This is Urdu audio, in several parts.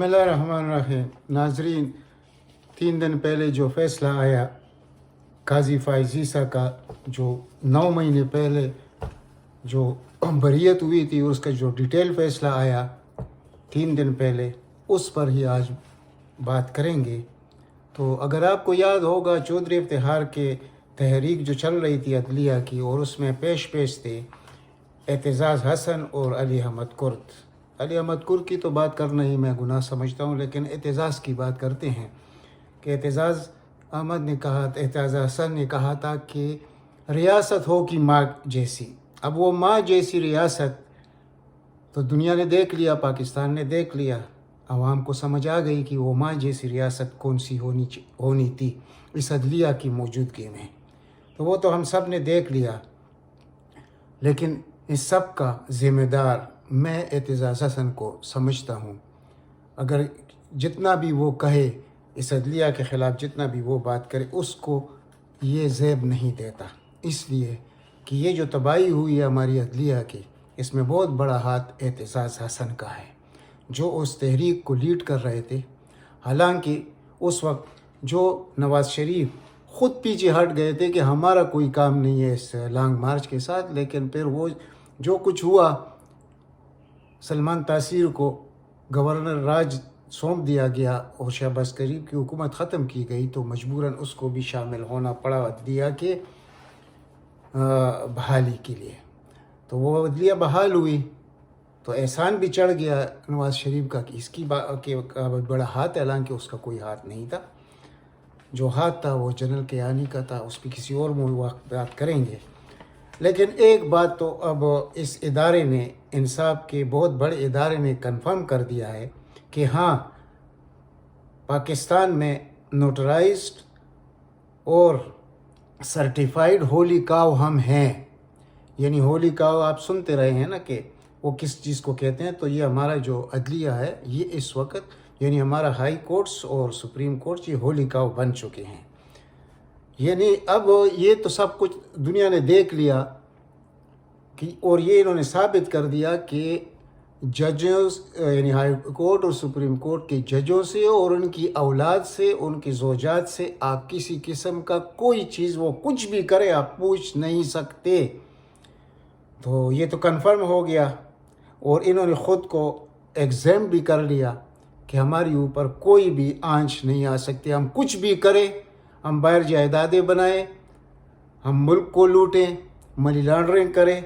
بسم اللہ الرحمن الرحیم۔ ناظرین، 3 دن پہلے جو فیصلہ آیا قاضی فائز عیسیٰ کا، جو 9 مہینے پہلے جو بریت ہوئی تھی، اس کا جو ڈیٹیل فیصلہ آیا 3 دن پہلے، اس پر ہی آج بات کریں گے۔ تو اگر آپ کو یاد ہوگا، چودھری افتخار کے تحریک جو چل رہی تھی عدلیہ کی، اور اس میں پیش تھے اعتزاز حسن اور علی احمد کرد۔ علی احمد کرد کی تو بات کرنا ہی میں گناہ سمجھتا ہوں، لیکن اعتزاز کی بات کرتے ہیں کہ اعتزاز حسن نے کہا تھا کہ ریاست ہو کی ماں جیسی۔ اب وہ ماں جیسی ریاست تو دنیا نے دیکھ لیا، پاکستان نے دیکھ لیا، عوام کو سمجھ آ گئی کہ وہ ماں جیسی ریاست کون سی ہونی تھی اس عدلیہ کی موجودگی میں۔ تو وہ تو ہم سب نے دیکھ لیا، لیکن اس سب کا ذمہ دار میں اعتزاز حسن کو سمجھتا ہوں۔ اگر جتنا بھی وہ کہے اس عدلیہ کے خلاف، جتنا بھی وہ بات کرے، اس کو یہ زیب نہیں دیتا، اس لیے کہ یہ جو تباہی ہوئی ہے ہماری عدلیہ کی، اس میں بہت بڑا ہاتھ اعتزاز حسن کا ہے، جو اس تحریک کو لیڈ کر رہے تھے۔ حالانکہ اس وقت جو نواز شریف خود پیچھے ہٹ گئے تھے کہ ہمارا کوئی کام نہیں ہے اس لانگ مارچ کے ساتھ، لیکن پھر وہ جو کچھ ہوا، سلمان تاثیر کو گورنر راج سونپ دیا گیا اور شہباز شریف کی حکومت ختم کی گئی، تو مجبوراً اس کو بھی شامل ہونا پڑا عدلیہ کے بحالی کے لیے۔ تو وہ عدلیہ بحال ہوئی تو احسان بھی چڑھ گیا نواز شریف کا کہ اس کی بڑا ہاتھ ہے، حالانکہ اس کا کوئی ہاتھ نہیں تھا۔ جو ہاتھ تھا وہ جنرل کیانی کا تھا، اس پہ کسی اور بات کریں گے۔ لیکن ایک بات تو اب اس ادارے نے، انصاف کے بہت بڑے ادارے نے کنفرم کر دیا ہے کہ ہاں، پاکستان میں نوٹرائزڈ اور سرٹیفائیڈ ہولی کاؤ ہم ہیں۔ یعنی ہولی کاؤ آپ سنتے رہے ہیں نا کہ وہ کس چیز کو کہتے ہیں، تو یہ ہمارا جو عدلیہ ہے، یہ اس وقت یعنی ہمارا ہائی کورٹس اور سپریم کورٹس یہ ہولی کاؤ بن چکے ہیں۔ یعنی اب یہ تو سب کچھ دنیا نے دیکھ لیا کہ، اور یہ انہوں نے ثابت کر دیا کہ ججز یعنی ہائی کورٹ اور سپریم کورٹ کے ججوں سے اور ان کی اولاد سے، ان کی زوجات سے آپ کسی قسم کا کوئی چیز، وہ کچھ بھی کرے، آپ پوچھ نہیں سکتے۔ تو یہ تو کنفرم ہو گیا، اور انہوں نے خود کو ایگزیم بھی کر لیا کہ ہماری اوپر کوئی بھی آنچ نہیں آ سکتی، ہم کچھ بھی کریں، ہم باہر جائیدادیں بنائیں، ہم ملک کو لوٹیں، منی لانڈرنگ کریں،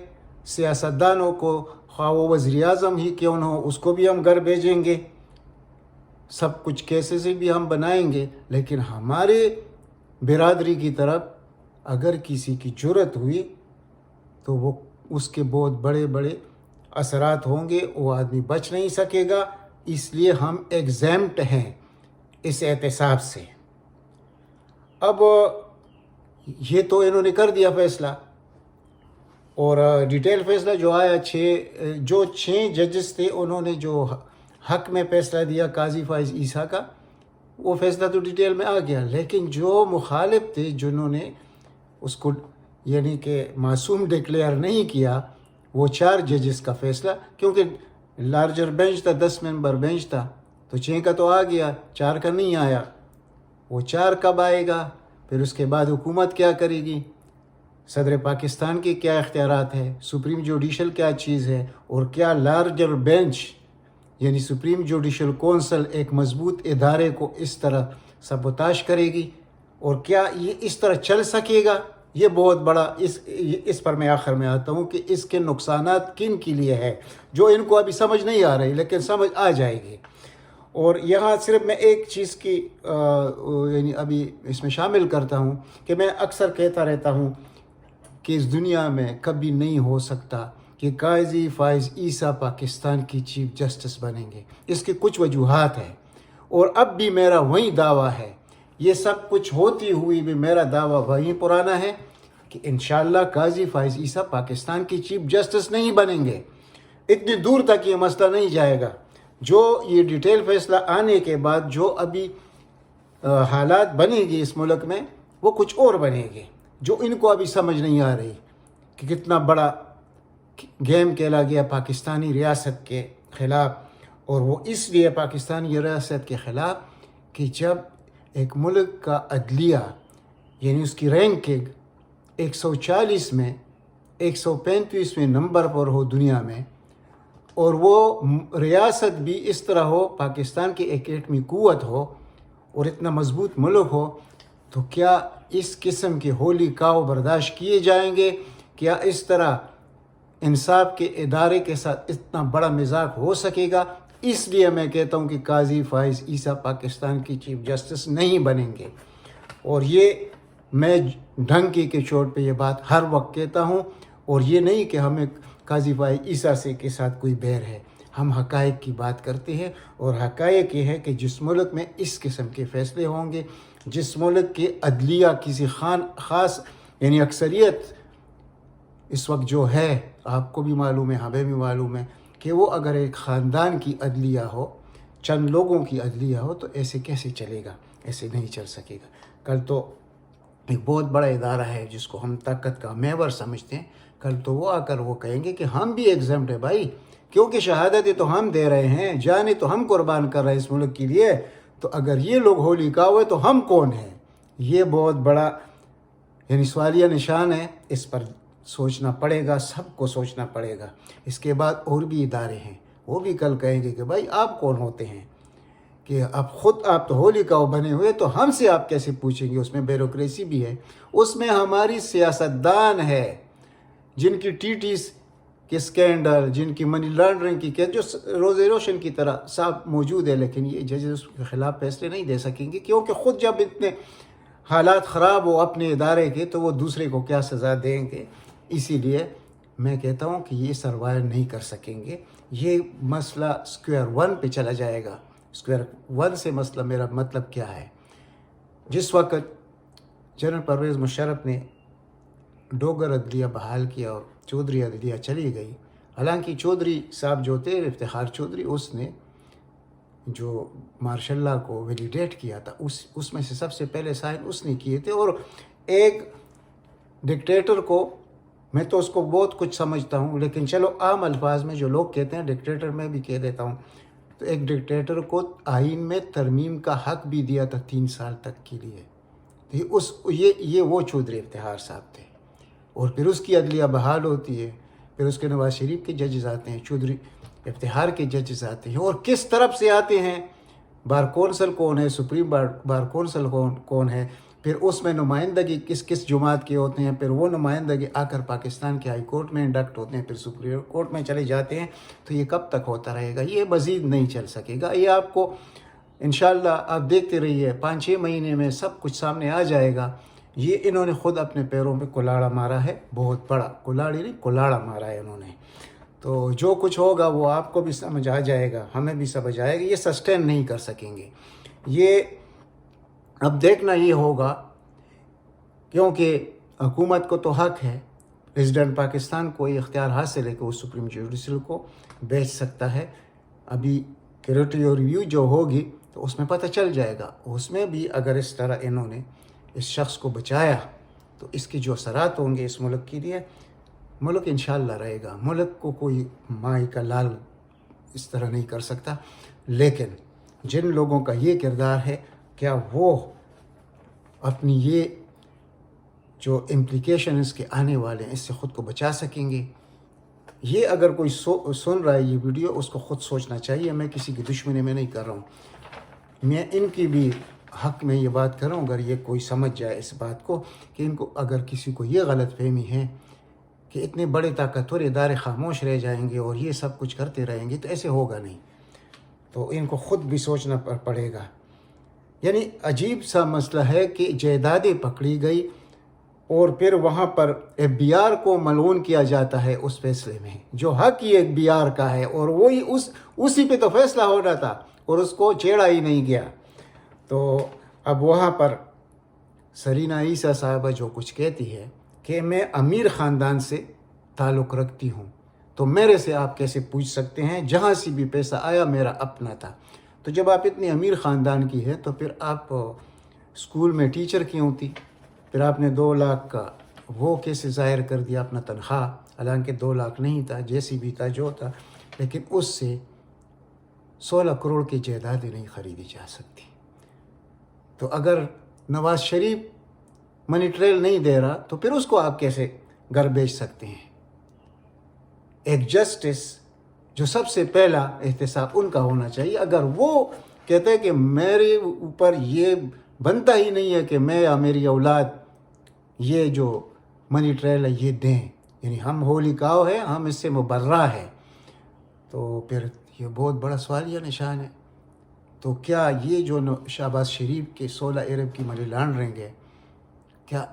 سیاستدانوں کو، خواہ وہ وزیر اعظم ہی کیوں نہ ہو، اس کو بھی ہم گھر بھیجیں گے، سب کچھ کیسے سے بھی ہم بنائیں گے، لیکن ہمارے برادری کی طرف اگر کسی کی جرت ہوئی تو وہ اس کے بہت بڑے بڑے اثرات ہوں گے، وہ آدمی بچ نہیں سکے گا۔ اس لیے ہم ایگزیمٹ ہیں اس احتساب سے۔ اب یہ تو انہوں نے کر دیا فیصلہ، اور ڈیٹیل فیصلہ جو آیا، 6 ججز تھے، انہوں نے جو حق میں فیصلہ دیا قاضی فائز عیسیٰ کا، وہ فیصلہ تو ڈیٹیل میں آ گیا، لیکن جو مخالف تھے، جنہوں نے اس کو یعنی کہ معصوم ڈکلیئر نہیں کیا، وہ 4 ججز کا فیصلہ، کیونکہ لارجر بینچ تھا، 10 ممبر بینچ تھا، تو 6 کا تو آ گیا، 4 کا نہیں آیا۔ وہ 4 کب آئے گا؟ پھر اس کے بعد حکومت کیا کرے گی، صدر پاکستان کے کیا اختیارات ہیں، سپریم جوڈیشل کیا چیز ہے، اور کیا لارجر بینچ یعنی سپریم جوڈیشل کونسل ایک مضبوط ادارے کو اس طرح سبوتاش کرے گی، اور کیا یہ اس طرح چل سکے گا؟ یہ بہت بڑا اس پر میں آخر میں آتا ہوں کہ اس کے نقصانات کن کے لیے ہے، جو ان کو ابھی سمجھ نہیں آ رہی، لیکن سمجھ آ جائے گی۔ اور یہاں صرف میں ایک چیز کی یعنی ابھی اس میں شامل کرتا ہوں کہ میں اکثر کہتا رہتا ہوں کہ اس دنیا میں کبھی نہیں ہو سکتا کہ قاضی فائز عیسیٰ پاکستان کی چیف جسٹس بنیں گے۔ اس کے کچھ وجوہات ہیں، اور اب بھی میرا وہی دعویٰ ہے، یہ سب کچھ ہوتی ہوئی بھی میرا دعویٰ وہی پرانا ہے کہ انشاءاللہ قاضی فائز عیسیٰ پاکستان کی چیف جسٹس نہیں بنیں گے۔ اتنی دور تک یہ مسئلہ نہیں جائے گا۔ جو یہ ڈیٹیل فیصلہ آنے کے بعد جو ابھی حالات بنے گی اس ملک میں، وہ کچھ اور بنے گے، جو ان کو ابھی سمجھ نہیں آ رہی کہ کتنا بڑا گیم کھیلا گیا پاکستانی ریاست کے خلاف، اور وہ اس لیے پاکستانی ریاست کے خلاف کہ جب ایک ملک کا عدلیہ یعنی اس کی رینکنگ 140 میں 135ویں نمبر پر ہو دنیا میں، اور وہ ریاست بھی اس طرح ہو، پاکستان کی ایک ایٹمی قوت ہو اور اتنا مضبوط ملک ہو، تو کیا اس قسم کے ہولی کاؤ برداشت کیے جائیں گے؟ کیا اس طرح انصاف کے ادارے کے ساتھ اتنا بڑا مذاق ہو سکے گا؟ اس لیے میں کہتا ہوں کہ قاضی فائز عیسیٰ پاکستان کی چیف جسٹس نہیں بنیں گے، اور یہ میں ڈھنکی کے چوٹ پہ یہ بات ہر وقت کہتا ہوں، اور یہ نہیں کہ ہمیں قاضی فائز عیسیٰ سے کے ساتھ کوئی بیر ہے، ہم حقائق کی بات کرتے ہیں، اور حقائق یہ ہے کہ جس ملک میں اس قسم کے فیصلے ہوں گے، جس ملک کے عدلیہ کسی خاص یعنی اکثریت اس وقت جو ہے، آپ کو بھی معلوم ہے، ہمیں بھی معلوم ہے کہ وہ اگر ایک خاندان کی عدلیہ ہو، چند لوگوں کی عدلیہ ہو، تو ایسے کیسے چلے گا؟ ایسے نہیں چل سکے گا۔ کل تو ایک بہت بڑا ادارہ ہے جس کو ہم طاقت کا محور سمجھتے ہیں، کل تو وہ آ کر وہ کہیں گے کہ ہم بھی ایگزمپٹ ہیں بھائی، کیونکہ شہادتیں تو ہم دے رہے ہیں، جانیں تو ہم قربان کر رہے ہیں اس ملک کے لیے، تو اگر یہ لوگ ہولی کا ہوئے تو ہم کون ہیں؟ یہ بہت بڑا یعنی سوالیہ نشان ہے، اس پر سوچنا پڑے گا، سب کو سوچنا پڑے گا۔ اس کے بعد اور بھی ادارے ہیں، وہ بھی کل کہیں گے کہ بھائی آپ کون ہوتے ہیں کہ آپ تو ہولی کاؤ بنے ہوئے، تو ہم سے آپ کیسے پوچھیں گے؟ اس میں بیوروکریسی بھی ہے، اس میں ہماری سیاستدان ہے جن کی ٹی ٹیز کے اسکینڈل، جن کی منی لانڈرنگ کی کیس جو روز روشن کی طرح صاف موجود ہے، لیکن یہ ججز اس کے خلاف فیصلے نہیں دے سکیں گے، کیونکہ خود جب اتنے حالات خراب ہو اپنے ادارے کے تو وہ دوسرے کو کیا سزا دیں گے؟ اسی لیے میں کہتا ہوں کہ یہ سروائیو نہیں کر سکیں گے، یہ مسئلہ اسکوائر ون پہ چلا جائے گا۔ اسکوائر ون سے مسئلہ میرا مطلب کیا ہے؟ جس وقت جنرل پرویز مشرف نے ڈوگر عدلیہ بحال کیا اور چودھری عدلیہ چلی گئی، حالانکہ چودھری صاحب جو تھے افتخار چودھری، اس نے جو مارشل لاء کو ویلیڈیٹ کیا تھا اس میں سے سب سے پہلے سائن اس نے کیے تھے، اور ایک ڈکٹیٹر کو، میں تو اس کو بہت کچھ سمجھتا ہوں لیکن چلو عام الفاظ میں جو لوگ کہتے ہیں ڈکٹیٹر، میں بھی کہہ دیتا ہوں، تو ایک ڈکٹیٹر کو آئین میں ترمیم کا حق بھی دیا تھا 3 سال تک کے لیے، یہ وہ چودھری افتخار صاحب تھے، اور پھر اس کی عدلیہ بحال ہوتی ہے، پھر اس کے نواز شریف کے ججز آتے ہیں، چودھری افتخار کے ججز آتے ہیں، اور کس طرف سے آتے ہیں؟ بار کونسل کون ہے، سپریم بار کونسل کون ہے، پھر اس میں نمائندگی کس جماعت کے ہوتے ہیں، پھر وہ نمائندگی آ کر پاکستان کے ہائی کورٹ میں انڈکٹ ہوتے ہیں، پھر سپریم کورٹ میں چلے جاتے ہیں، تو یہ کب تک ہوتا رہے گا؟ یہ مزید نہیں چل سکے گا، یہ آپ کو انشاءاللہ آپ دیکھتے رہیے 5-6 مہینے میں سب کچھ سامنے آ جائے گا۔ یہ انہوں نے خود اپنے پیروں پہ کلاڑا مارا ہے، بہت بڑا کلاڑی نہیں کلاڑا مارا ہے انہوں نے، تو جو کچھ ہوگا وہ آپ کو بھی سمجھ آ جائے گا، ہمیں بھی سمجھ آئے گا، یہ سسٹین نہیں کر سکیں گے۔ یہ اب دیکھنا یہ ہوگا، کیونکہ حکومت کو تو حق ہے، پریزیڈنٹ پاکستان کو یہ اختیار حاصل ہے کہ وہ سپریم جوڈیشل کو بیچ سکتا ہے۔ ابھی کریٹیو ریویو جو ہوگی تو اس میں پتہ چل جائے گا، اس میں بھی اگر اس طرح انہوں نے اس شخص کو بچایا تو اس کی جو اثرات ہوں گے اس ملک کے لیے، ملک انشاءاللہ رہے گا، ملک کو کوئی مائی کا لال اس طرح نہیں کر سکتا، لیکن جن لوگوں کا یہ کردار ہے، کیا وہ اپنی یہ جو امپلیکیشن اس کے آنے والے ہیں اس سے خود کو بچا سکیں گے؟ یہ اگر کوئی سن رہا ہے یہ ویڈیو، اس کو خود سوچنا چاہیے، میں کسی کی دشمنی میں نہیں کر رہا ہوں، میں ان کی بھی حق میں یہ بات کر رہا ہوں، اگر یہ کوئی سمجھ جائے اس بات کو کہ ان کو اگر کسی کو یہ غلط فہمی ہے کہ اتنے بڑے طاقتور ادارے خاموش رہ جائیں گے اور یہ سب کچھ کرتے رہیں گے، تو ایسے ہوگا نہیں، تو ان کو خود بھی سوچنا پڑے گا۔ یعنی عجیب سا مسئلہ ہے کہ جائیدادیں پکڑی گئی اور پھر وہاں پر ایف بی آر کو ملعون کیا جاتا ہے اس فیصلے میں، جو حق ہی ایف بی آر کا ہے، اور وہی اسی پہ تو فیصلہ ہونا تھا اور اس کو چھیڑا ہی نہیں گیا۔ تو اب وہاں پر سرینا عیسیٰ صاحبہ جو کچھ کہتی ہے کہ میں امیر خاندان سے تعلق رکھتی ہوں، تو میرے سے آپ کیسے پوچھ سکتے ہیں؟ جہاں سے بھی پیسہ آیا میرا اپنا تھا۔ تو جب آپ اتنی امیر خاندان کی ہے تو پھر آپ اسکول میں ٹیچر کیوں تھی؟ پھر آپ نے 2 لاکھ کا وہ کیسے ظاہر کر دیا اپنا تنخواہ؟ حالانکہ 2 لاکھ نہیں تھا، جیسی بھی تھا جو تھا، لیکن اس سے 16 کروڑ کی جائیدادیں نہیں خریدی جا سکتی. تو اگر نواز شریف منی ٹریل نہیں دے رہا تو پھر اس کو آپ کیسے گھر بیچ سکتے ہیں؟ ایک جسٹس جو سب سے پہلا احتساب ان کا ہونا چاہیے. اگر وہ کہتے ہیں کہ میرے اوپر یہ بنتا ہی نہیں ہے کہ میں یا میری اولاد یہ جو منی ٹریل ہے یہ دیں، یعنی ہم ہولی کاؤ ہے، ہم اس سے مبرہ ہے، تو پھر یہ بہت بڑا سوالیہ نشان ہے. تو کیا یہ جو شہباز شریف کے 16 ارب کی منی لانڈرنگ ہے، کیا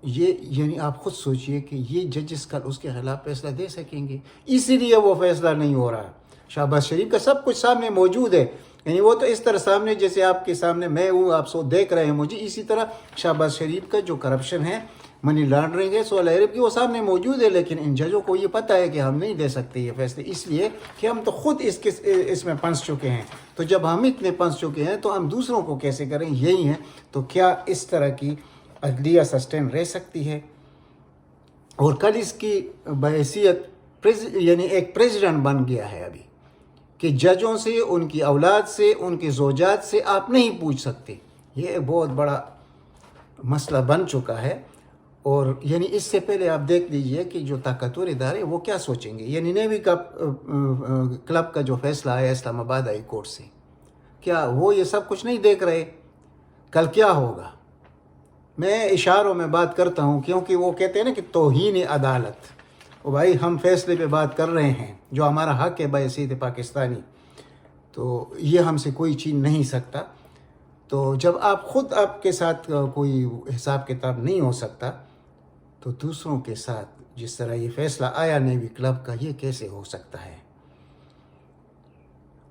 یعنی آپ خود سوچئے کہ یہ ججز کل اس کے خلاف فیصلہ دے سکیں گے؟ اسی لیے وہ فیصلہ نہیں ہو رہا. شہباز شریف کا سب کچھ سامنے موجود ہے، یعنی وہ تو اس طرح سامنے جیسے آپ کے سامنے میں ہوں، آپ سو دیکھ رہے ہیں مجھے، اسی طرح شہباز شریف کا جو کرپشن ہے، منی لانڈرنگ ہے 16 ارب کی، وہ سامنے موجود ہے. لیکن ان ججوں کو یہ پتہ ہے کہ ہم نہیں دے سکتے یہ فیصلے، اس لیے کہ ہم تو خود اس میں پھنس چکے ہیں. تو جب ہم اتنے پھنس چکے ہیں تو ہم دوسروں کو کیسے کریں؟ یہی ہے. تو کیا اس طرح کی عدلیہ سسٹین رہ سکتی ہے؟ اور کل اس کی بحیثیت یعنی ایک پریزیڈنٹ بن گیا ہے ابھی کہ ججوں سے، ان کی اولاد سے، ان کے زوجات سے آپ نہیں پوچھ سکتے. یہ ایک بہت بڑا مسئلہ بن چکا ہے. اور یعنی اس سے پہلے آپ دیکھ لیجئے کہ جو طاقتور ادارے وہ کیا سوچیں گے. یعنی نیوی کلب کا جو فیصلہ آیا اسلام آباد ہائی کورٹ سے، کیا وہ یہ سب کچھ نہیں دیکھ رہے؟ کل کیا ہوگا؟ میں اشاروں میں بات کرتا ہوں کیونکہ وہ کہتے ہیں نا کہ توہین عدالت. او بھائی، ہم فیصلے پہ بات کر رہے ہیں جو ہمارا حق ہے بحیثیت پاکستانی، تو یہ ہم سے کوئی چھین نہیں سکتا. تو جب آپ خود آپ کے ساتھ کوئی حساب کتاب نہیں ہو سکتا تو دوسروں کے ساتھ جس طرح یہ فیصلہ آیا نیوی کلب کا، یہ کیسے ہو سکتا ہے؟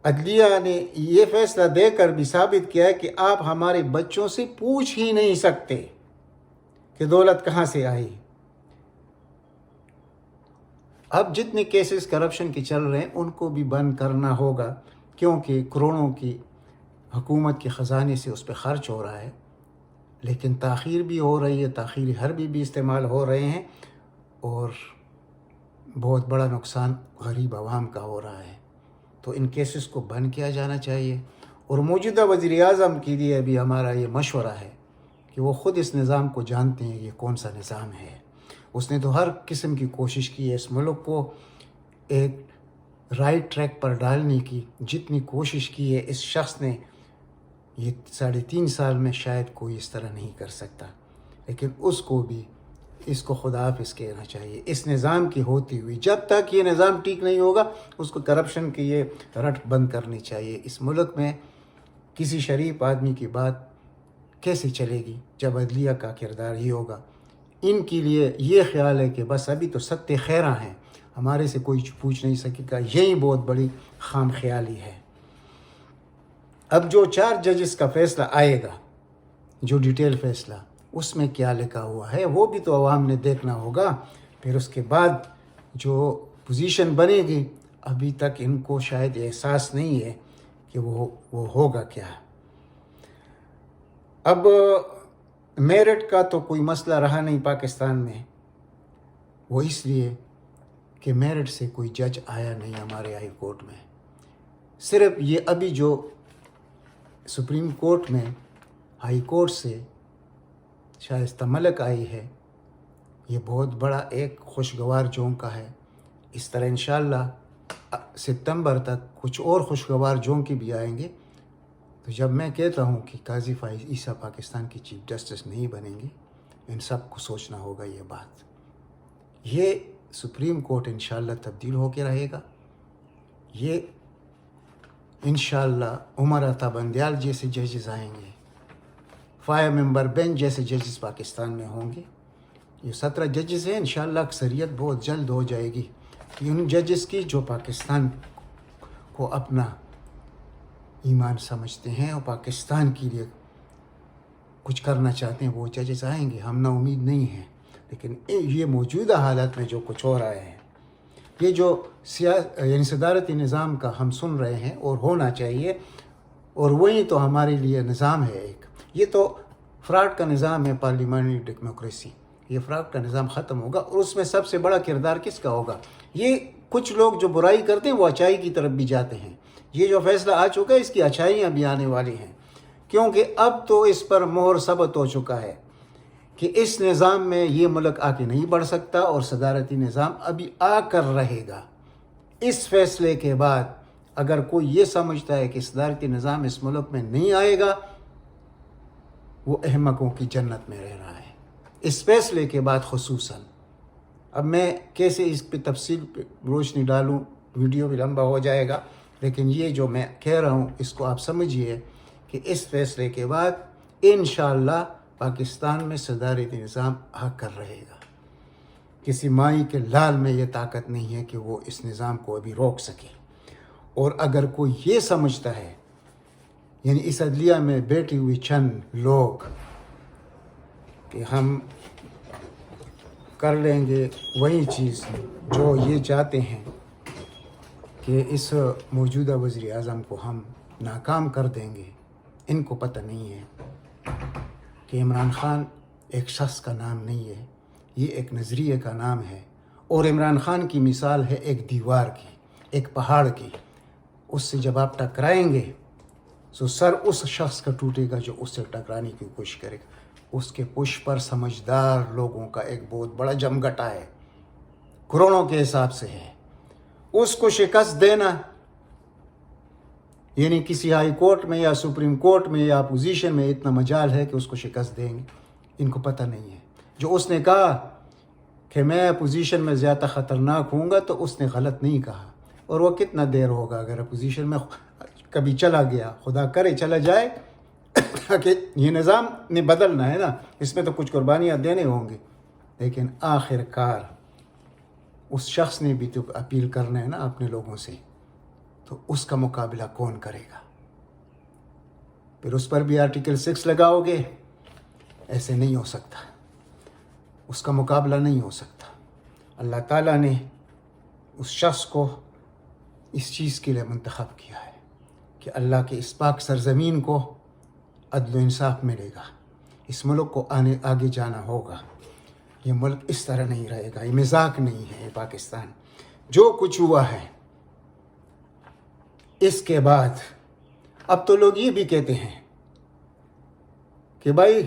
عدلیہ نے یہ فیصلہ دے کر بھی ثابت کیا ہے کہ آپ ہمارے بچوں سے پوچھ ہی نہیں سکتے کہ دولت کہاں سے آئی. اب جتنے کیسز کرپشن کے چل رہے ہیں ان کو بھی بند کرنا ہوگا، کیونکہ کروڑوں کی حکومت کے خزانے سے اس پہ خرچ ہو رہا ہے. لیکن تاخیر بھی ہو رہی ہے، تاخیری حربی بھی استعمال ہو رہے ہیں، اور بہت بڑا نقصان غریب عوام کا ہو رہا ہے. تو ان کیسز کو بند کیا جانا چاہیے. اور موجودہ وزیر اعظم کے لیے بھی ہمارا یہ مشورہ ہے کہ وہ خود اس نظام کو جانتے ہیں یہ کون سا نظام ہے. اس نے تو ہر قسم کی کوشش کی ہے اس ملک کو ایک رائٹ ٹریک پر ڈالنے کی. جتنی کوشش کی ہے اس شخص نے، یہ 3.5 سال میں شاید کوئی اس طرح نہیں کر سکتا. لیکن اس کو خدا حافظ کہنا چاہیے اس نظام کی ہوتی ہوئی. جب تک یہ نظام ٹھیک نہیں ہوگا اس کو کرپشن کی یہ رٹ بند کرنی چاہیے. اس ملک میں کسی شریف آدمی کی بات کیسے چلے گی جب عدلیہ کا کردار ہی ہوگا؟ ان کے لیے یہ خیال ہے کہ بس ابھی تو ستے خیراں ہیں، ہمارے سے کوئی پوچھ نہیں سکے گا. یہی بہت بڑی خام خیالی ہے. اب جو 4 ججز کا فیصلہ آئے گا، جو ڈیٹیل فیصلہ، اس میں کیا لکھا ہوا ہے وہ بھی تو عوام نے دیکھنا ہوگا. پھر اس کے بعد جو پوزیشن بنے گی، ابھی تک ان کو شاید احساس نہیں ہے کہ وہ ہوگا کیا. اب میرٹ کا تو کوئی مسئلہ رہا نہیں پاکستان میں، وہ اس لیے کہ میرٹ سے کوئی جج آیا نہیں ہمارے ہائی کورٹ میں. صرف یہ ابھی جو سپریم کورٹ میں ہائی کورٹ سے شائستہ ملک آئی ہے، یہ بہت بڑا ایک خوشگوار جونکا ہے. اس طرح انشاءاللہ ستمبر تک کچھ اور خوشگوار جونکے بھی آئیں گے. تو جب میں کہتا ہوں کہ قاضی فائز عیسیٰ پاکستان کی چیف جسٹس نہیں بنیں گے، ان سب کو سوچنا ہوگا یہ بات. یہ سپریم کورٹ انشاءاللہ تبدیل ہو کے رہے گا. یہ انشاءاللہ عمر عطا بندیال جیسے ججز آئیں گے، 5 ممبر بینچ جیسے ججز پاکستان میں ہوں گے. یہ 17 ججز ہیں، انشاءاللہ اکثریت بہت جلد ہو جائے گی کہ ان ججز کی جو پاکستان کو اپنا ایمان سمجھتے ہیں اور پاکستان کے لیے کچھ کرنا چاہتے ہیں، وہ ججز آئیں گے. ہم نا امید نہیں ہیں، لیکن یہ موجودہ حالات میں جو کچھ ہو رہا ہے، یہ جو یعنی صدارتی نظام کا ہم سن رہے ہیں اور ہونا چاہیے، اور وہی تو ہمارے لیے نظام ہے ایک. یہ تو فراڈ کا نظام ہے، پارلیمانی ڈیموکریسی. یہ فراڈ کا نظام ختم ہوگا، اور اس میں سب سے بڑا کردار کس کا ہوگا؟ یہ کچھ لوگ جو برائی کرتے ہیں وہ اچائی کی طرف بھی جاتے ہیں. یہ جو فیصلہ آ چکا ہے اس کی اچھائیاں بھی آنے والی ہیں، کیونکہ اب تو اس پر مہر ثبت ہو چکا ہے کہ اس نظام میں یہ ملک آگے نہیں بڑھ سکتا، اور صدارتی نظام ابھی آ کر رہے گا۔ اس فیصلے کے بعد اگر کوئی یہ سمجھتا ہے کہ صدارتی نظام اس ملک میں نہیں آئے گا، وہ احمقوں کی جنت میں رہ رہا ہے۔ اس فیصلے کے بعد خصوصاً اب میں کیسے اس پہ تفصیل پہ روشنی ڈالوں، ویڈیو بھی لمبا ہو جائے گا، لیکن یہ جو میں کہہ رہا ہوں اس کو آپ سمجھیے کہ اس فیصلے کے بعد انشاءاللہ پاکستان میں صدارتی نظام آ کر رہے گا۔ کسی مائی کے لال میں یہ طاقت نہیں ہے کہ وہ اس نظام کو ابھی روک سکے۔ اور اگر کوئی یہ سمجھتا ہے، یعنی اس عدلیہ میں بیٹھی ہوئی چند لوگ، کہ ہم کر لیں گے وہی چیز جو یہ چاہتے ہیں کہ اس موجودہ وزیر اعظم کو ہم ناکام کر دیں گے، ان کو پتہ نہیں ہے کہ عمران خان ایک شخص کا نام نہیں ہے، یہ ایک نظریے کا نام ہے، اور عمران خان کی مثال ہے ایک دیوار کی، ایک پہاڑ کی۔ اس سے جب آپ ٹکرائیں گے تو سر اس شخص کا ٹوٹے گا جو اس سے ٹکرانے کی کوشش کرے گا۔ اس کے پشت پر سمجھدار لوگوں کا ایک بہت بڑا جمگٹا ہے، کروڑوں کے حساب سے ہے۔ اس کو شکست دینا، یعنی کسی ہائی کورٹ میں یا سپریم کورٹ میں یا اپوزیشن میں اتنا مجال ہے کہ اس کو شکست دیں گے، ان کو پتہ نہیں ہے۔ جو اس نے کہا کہ میں اپوزیشن میں زیادہ خطرناک ہوں گا، تو اس نے غلط نہیں کہا، اور وہ کتنا دیر ہوگا اگر اپوزیشن میں کبھی چلا گیا، خدا کرے چلا جائے کہ یہ نظام نے بدلنا ہے نا، اس میں تو کچھ قربانیاں دینے ہوں گے، لیکن آخر کار اس شخص نے بھی تو اپیل کرنا ہے نا اپنے لوگوں سے، تو اس کا مقابلہ کون کرے گا؟ پھر اس پر بھی آرٹیکل 6 لگاؤ گے، ایسے نہیں ہو سکتا، اس کا مقابلہ نہیں ہو سکتا۔ اللہ تعالیٰ نے اس شخص کو اس چیز کے لیے منتخب کیا ہے کہ اللہ کے اس پاک سرزمین کو عدل و انصاف ملے گا، اس ملک کو آگے جانا ہوگا۔ یہ ملک اس طرح نہیں رہے گا، یہ مذاق نہیں ہے، یہ پاکستان جو کچھ ہوا ہے۔ اس کے بعد اب تو لوگ یہ بھی کہتے ہیں کہ بھائی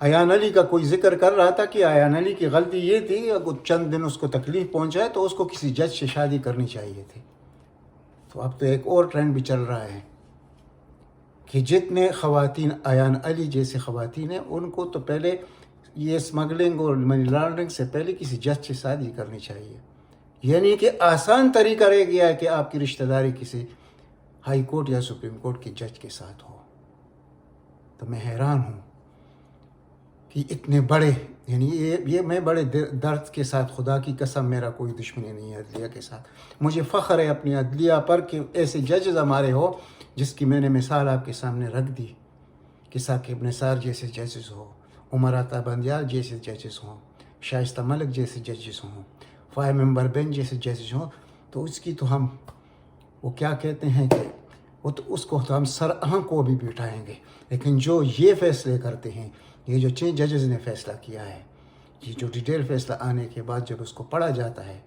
ایان علی کا کوئی ذکر کر رہا تھا کہ ایان علی کی غلطی یہ تھی، اگر چند دن اس کو تکلیف پہنچائے تو اس کو کسی جج سے شادی کرنی چاہیے تھی۔ تو اب تو ایک اور ٹرینڈ بھی چل رہا ہے کہ جتنے خواتین ایان علی جیسے خواتین ہیں، ان کو تو پہلے یہ اسمگلنگ اور منی لانڈرنگ سے پہلے کسی جج سے شادی کرنی چاہیے۔ یعنی کہ آسان طریقہ رہ گیا ہے کہ آپ کی رشتہ داری کسی ہائی کورٹ یا سپریم کورٹ کے جج کے ساتھ ہو۔ تو میں حیران ہوں کہ اتنے بڑے، یعنی یہ میں بڑے درد کے ساتھ، خدا کی قسم میرا کوئی دشمنی نہیں ہے عدلیہ کے ساتھ، مجھے فخر ہے اپنی عدلیہ پر کہ ایسے ججز ہمارے ہو جس کی میں نے مثال آپ کے سامنے رکھ دی، کہ ثاقب نثار جیسے ججز ہو، عمر عطا بندیال جیسے ججز ہوں، شائستہ ملک جیسے ججز ہوں، 5 ممبر بینچ جیسے ججز ہوں۔ تو اس کی تو ہم وہ کیا کہتے ہیں کہ وہ تو اس کو تو ہم سرآنکھ کو بھی بٹھائیں گے۔ لیکن جو یہ فیصلے کرتے ہیں، یہ جو 6 ججز نے فیصلہ کیا ہے، یہ جو ڈیٹیل فیصلہ آنے کے بعد جب اس کو پڑھا جاتا ہے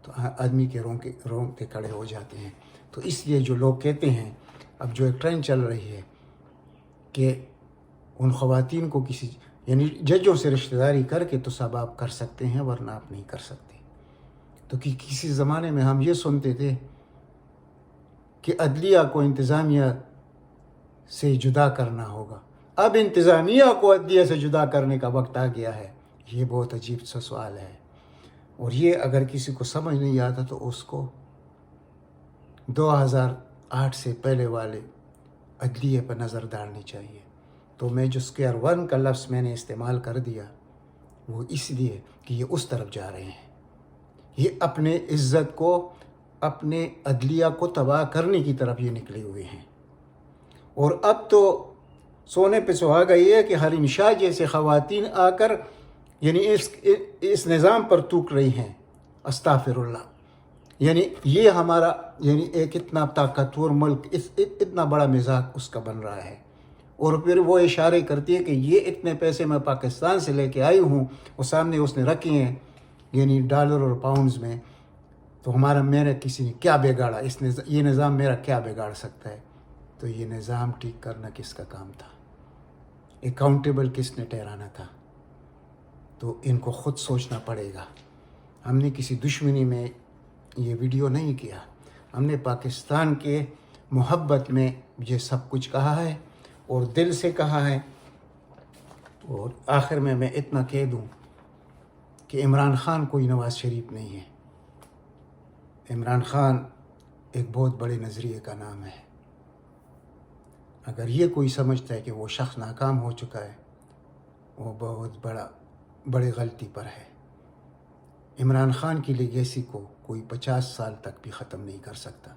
تو آدمی کے رونگٹے کھڑے ہو جاتے ہیں۔ تو اس لیے جو لوگ کہتے ہیں، اب جو ایک ٹرینڈ چل رہی ہے کہ ان خواتین کو کسی یعنی ججوں سے رشتہ داری کر کے تو سب آپ کر سکتے ہیں، ورنہ آپ نہیں کر سکتے۔ تو کسی زمانے میں ہم یہ سنتے تھے کہ عدلیہ کو انتظامیہ سے جدا کرنا ہوگا، اب انتظامیہ کو عدلیہ سے جدا کرنے کا وقت آ گیا ہے۔ یہ بہت عجیب سا سوال ہے، اور یہ اگر کسی کو سمجھ نہیں آتا تو اس کو 2008 سے پہلے والے عدلیہ پر نظر ڈالنی چاہیے۔ تو میں جو اسکوائر 1 کا لفظ میں نے استعمال کر دیا وہ اس لیے کہ یہ اس طرف جا رہے ہیں، یہ اپنے عزت کو، اپنے عدلیہ کو تباہ کرنے کی طرف یہ نکلے ہوئے ہیں۔ اور اب تو سونے پہ سہاگا یہ ہے کہ حریم شاہ جیسے خواتین آ کر یعنی اس نظام پر تھوک رہی ہیں، استغفر اللہ۔ یعنی یہ ہمارا یعنی ایک اتنا طاقتور ملک، اتنا بڑا مزاج اس کا بن رہا ہے، اور پھر وہ اشارے کرتی ہے کہ یہ اتنے پیسے میں پاکستان سے لے کے آئی ہوں، وہ سامنے اس نے رکھے ہیں یعنی ڈالر اور پاؤنڈز میں، تو میرا کسی نے کیا بگاڑا، یہ نظام میرا کیا بگاڑ سکتا ہے؟ تو یہ نظام ٹھیک کرنا کس کا کام تھا؟ اکاؤنٹیبل کس نے ٹھہرانا تھا؟ تو ان کو خود سوچنا پڑے گا۔ ہم نے کسی دشمنی میں یہ ویڈیو نہیں کیا، ہم نے پاکستان کے محبت میں یہ سب کچھ کہا ہے اور دل سے کہا ہے۔ اور آخر میں اتنا کہہ دوں کہ عمران خان کوئی نواز شریف نہیں ہے۔ عمران خان ایک بہت بڑے نظریے کا نام ہے۔ اگر یہ کوئی سمجھتا ہے کہ وہ شخص ناکام ہو چکا ہے، وہ بہت بڑی غلطی پر ہے۔ عمران خان کی لیگیسی کو کوئی 50 سال تک بھی ختم نہیں کر سکتا۔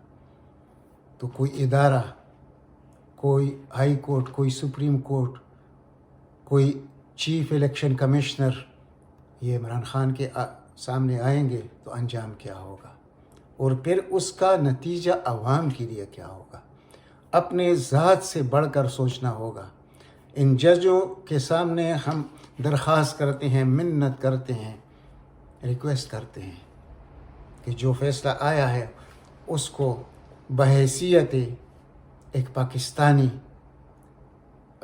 تو کوئی ادارہ، کوئی ہائی کورٹ، کوئی سپریم کورٹ، کوئی چیف الیکشن کمشنر یہ عمران خان کے سامنے آئیں گے تو انجام کیا ہوگا، اور پھر اس کا نتیجہ عوام کے لیے کیا ہوگا؟ اپنے ذات سے بڑھ کر سوچنا ہوگا۔ ان ججوں کے سامنے ہم درخواست کرتے ہیں، منت کرتے ہیں، ریکویسٹ کرتے ہیں کہ جو فیصلہ آیا ہے اس کو بحیثیت ایک پاکستانی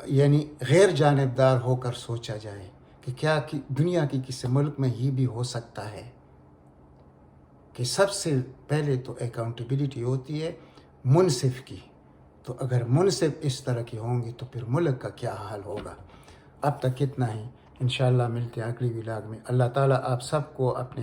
یعنی غیر جانبدار ہو کر سوچا جائے کہ کیا دنیا کی کسی ملک میں یہ بھی ہو سکتا ہے کہ سب سے پہلے تو اکاؤنٹیبلٹی ہوتی ہے منصف کی۔ تو اگر منصف اس طرح کی ہوں گی تو پھر ملک کا کیا حال ہوگا؟ اب تک اتنا ہی، انشاءاللہ ملتے ہیں اگلی ولاگ میں۔ اللہ تعالیٰ آپ سب کو اپنے